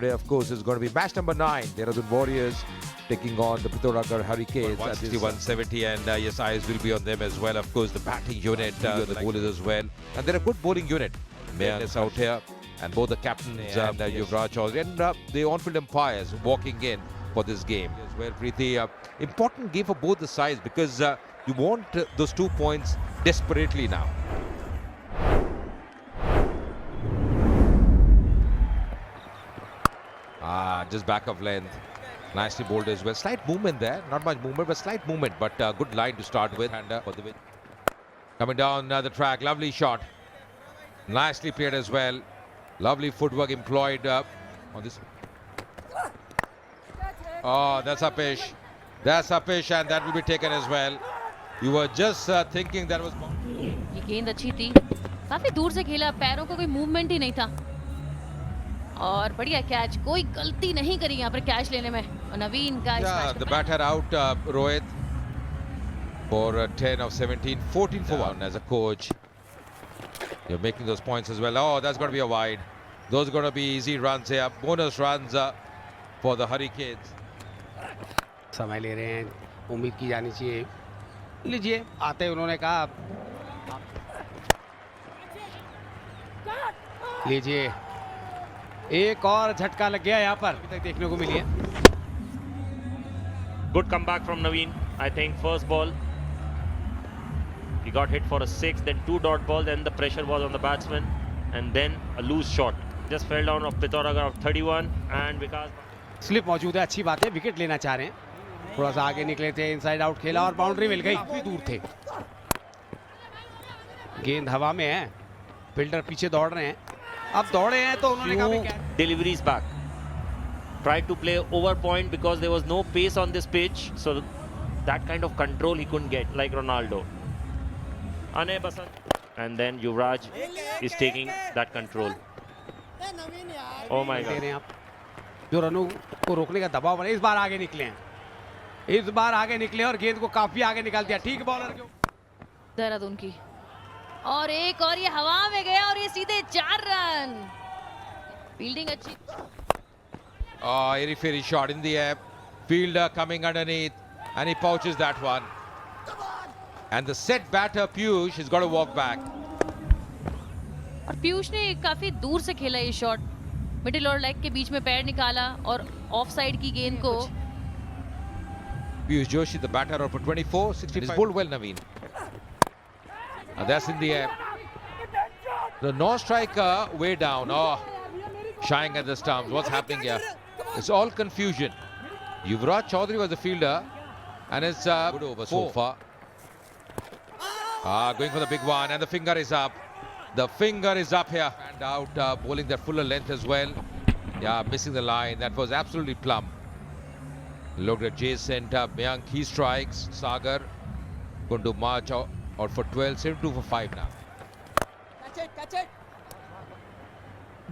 today, of course, is going to be match number 9. Dehradun Warriors taking on the Pithoragarh Hurricanes. 160-170, and yes, eyes will be on them as well. Of course, the batting unit, the bowlers as well. And they're a good bowling unit. Mayank out here, and both the captains, Yuvraj Chaudhary, and the on-field umpires walking in for this game as well. Preeti, important game for both the sides because you want those 2 points desperately now. Just back of length. Nicely bowled as well. Slight movement there. Not much movement, but slight movement. But good line to start with. And for the win. Coming down the track. Lovely shot. Nicely played as well. Lovely footwork employed on this. Oh, that's a pitch. That's a pitch, and that will be taken as well. You were just thinking that was. ये गेंद अच्छी थी, काफी दूर से खेला, पैरों को कोई मूवमेंट ही नहीं था और बढ़िया कैच, कोई गलती नहीं करी यहाँ पर कैच लेने में। और नवीन का the batter out, Rohit, for 10 of 17, 14 for 1 as a coach. You're making those points as well. Oh, that's going to be a wide. Those are going to be easy runs here, bonus runs for the Hurricanes. समय ले रहे हैं, उम्मीद की जानी चाहिए। लीजिए, आते उन्होंने कहा लीजिए, एक और झटका लग गया यहाँ पर, अभी तक देखने को मिली है। Good comeback from Naveen. I think first ball he got hit for a 6, then 2 dot ball, then the pressure was on the batsman, and then a loose shot just fell down of Pithoragarh of 31, and because slip मौजूद है, अच्छी बात है, wicket लेना चाह रहे हैं। थोड़ा सा आगे निकले थे, इनसाइड आउट खेला और बाउंड्री मिल गई, काफी दूर थे। गेंद हवा में है, फील्डर पीछे दौड़ रहे हैं, अब दौड़े हैं तो उन्होंने कहा deliveries back, tried to play over point because there was no pace on this pitch, so that kind of control he couldn't get like Ronaldo. Ane Basant, and then Yuvraj is taking that control. Oh my God. जो रनों को रोकने का दबाव बना, इस बार आगे निकले हैं, इस बार आगे निकले और गेंद को काफी आगे निकाल दिया। ठीक बॉलर क्यों देहरादून की, और एक और ये हवा में गया और ये सीधे 4 रन। फील्डिंग अच्छी। Airy fairy shot in the air. Fielder coming underneath, and he pouches that one. And the set batter Piyush has got to walk back. और पीयूष ने काफी दूर से खेला ये शॉट, मिडिल और लेग के बीच में पैर निकाला और ऑफ साइड की गेंद को। Piyush Joshi, the batter, out for 24, 65. He's bowled well, Naveen. And that's in the air. The non-striker way down. Oh, shying at the stumps. What's happening here? It's all confusion. Yuvraj Chaudhary was the fielder, and it's good over so far. Going for the big one, and the finger is up. The finger is up here. And out, bowling that fuller length as well. Yeah, missing the line. That was absolutely plumb. Looked at Jason, Mayank, he strikes. Sagar going to march out for 12, 7-2 for 5 now. catch it.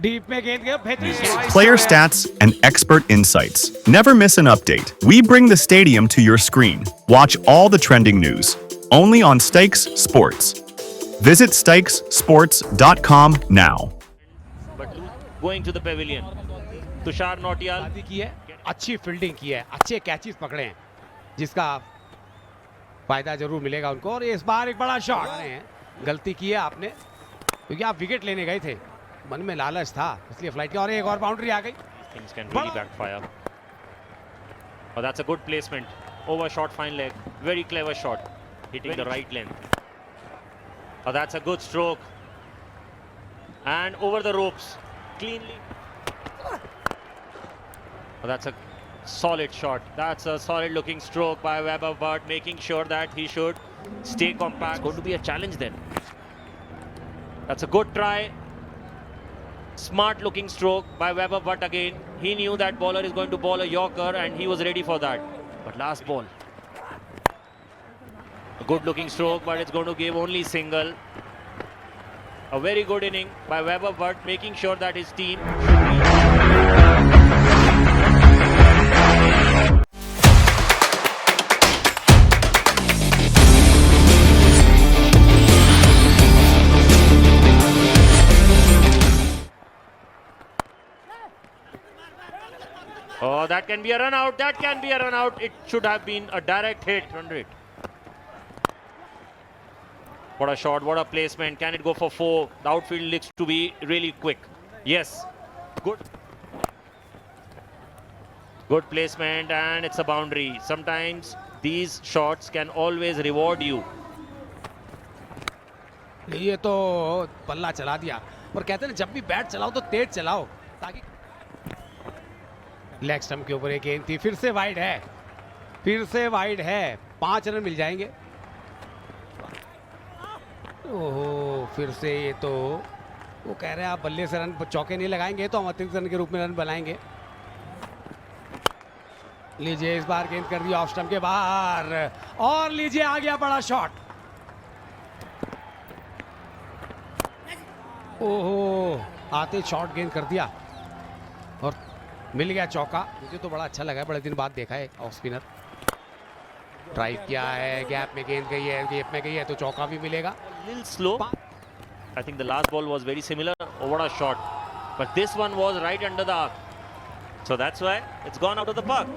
Deep में गेंद गया, बेहतरीन। Player stats and expert insights. Never miss an update. We bring the stadium to your screen. Watch all the trending news. Only on Stakes Sports. Visit stakessports.com now. But going to the pavilion, Tushar Nautiyal की है, अच्छी fielding की है, अच्छे catches पकड़े हैं, जिसका फायदा जरूर मिलेगा उनको। और इस बार एक बड़ा शॉट है, गलती की है आपने, क्योंकि आप विकेट लेने गए थे, मन में लालच था, इसलिए फ्लाइट की, और एक और बाउंड्री आ गई। Things can really backfire. Oh, that's a good placement. Over short fine leg. Very clever shot. Hitting the right length. Oh, that's a good stroke. And over the ropes. Cleanly. Oh, that's a solid shot. That's a solid looking stroke by Webber Butt, making sure that he should stay compact. It's going to be a challenge then. That's a good try. Smart looking stroke by Webber Butt again. He knew that bowler is going to bowl a Yorker and he was ready for that. But last ball. A good looking stroke, but it's going to give only single. A very good inning by Webber Butt, making sure that his team Oh, that can be a run out. That can be a run out. It should have been a direct hit. 100. What a shot. What a placement. Can it go for 4? The outfield looks to be really quick. Yes. Good. Good placement, and it's a boundary. Sometimes these shots can always reward you. ये तो पल्ला चला दिया, और कहते हैं जब भी बैट चलाओ तो तेज चलाओ ताकि लेग स्टंप के ऊपर एक गेंद थी, फिर से वाइड है, फिर से वाइड है, 5 रन मिल जाएंगे। ओहो, फिर से ये तो वो कह रहे हैं आप बल्ले से रन चौके नहीं लगाएंगे तो हम अतिरिक्त रन के रूप में रन बनाएंगे। लीजिए इस बार गेंद कर दिया ऑफ स्टंप के बाहर, और लीजिए आ गया बड़ा शॉट। ओहो, आते शॉट गेंद कर दिया और मिल गया चौका। मुझे तो बड़ा अच्छा लगा, बड़े दिन बाद देखा है ऑफ स्पिनर। ड्राइव किया है, गैप में गेंद गई है, गैप में गई है तो चौका भी मिलेगा। Little slow. I think the last ball was very similar. Oh, what a shot. But this one was right under the arc. So that's why it's gone out of the park.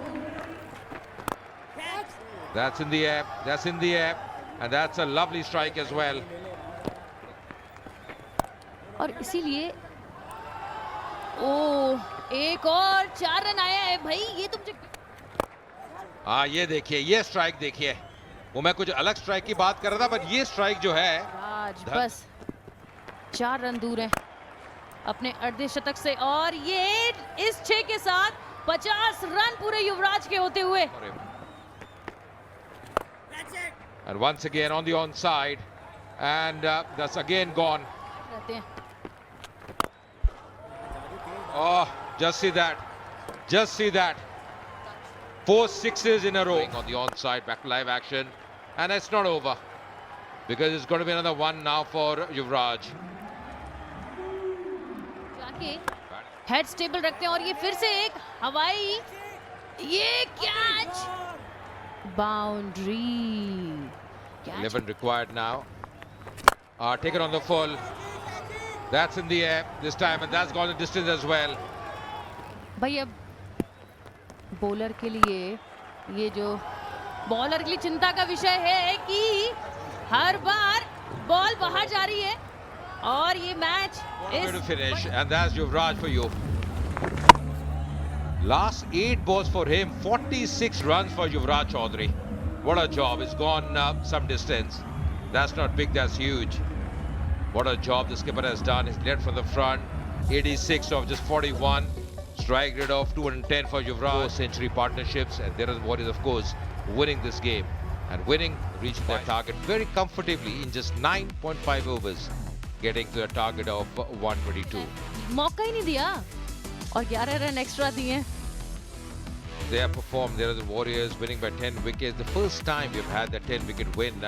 That's in the air. That's in the air. And that's a lovely strike as well. और इसीलिए ओ एक और 4 run आया है भाई। ये तुम हाँ, ये देखिए, ये स्ट्राइक देखिए। वो मैं कुछ अलग स्ट्राइक की बात कर रहा था, पर ये स्ट्राइक जो है राज बस 4 रन दूर है अपने अर्धशतक से, और ये इस 6 के साथ 50 रन पूरे युवराज के होते हुए। And once again on the onside, and that's again gone. रहते हैं। Oh, just see that. Just see that. 4 sixes in a row. On the onside, back to live action. And it's not over. Because it's going to be another one now for Yuvraj. जाके head stable रखते हैं, और ये फिर से एक हवाई, ये catch, boundary. 11 required now. Taken on the full. That's in the air this time, and that's gone the distance as well. भाई अब बॉलर के लिए, ये जो बॉलर के लिए चिंता का विषय है कि हर बार बॉल बाहर जा रही है, और ये match Going to finish, and that's Yuvraj for you. Last 8 balls for him, 46 runs for Yuvraj Chaudhary. What a job! It's gone some distance. That's not big, that's huge. What a job the skipper has done. He's led from the front, 86 of just 41. Strike rate of 210 for Yuvraj. Century partnerships, and there are the Warriors, of course, winning this game. And winning, reaching their target very comfortably in just 9.5 overs, getting to a target of 122. मौका ही नहीं दिया, और 11 run extra दिए। They have performed. There are the Warriors winning by 10 wickets. The first time we've had that 10-wicket win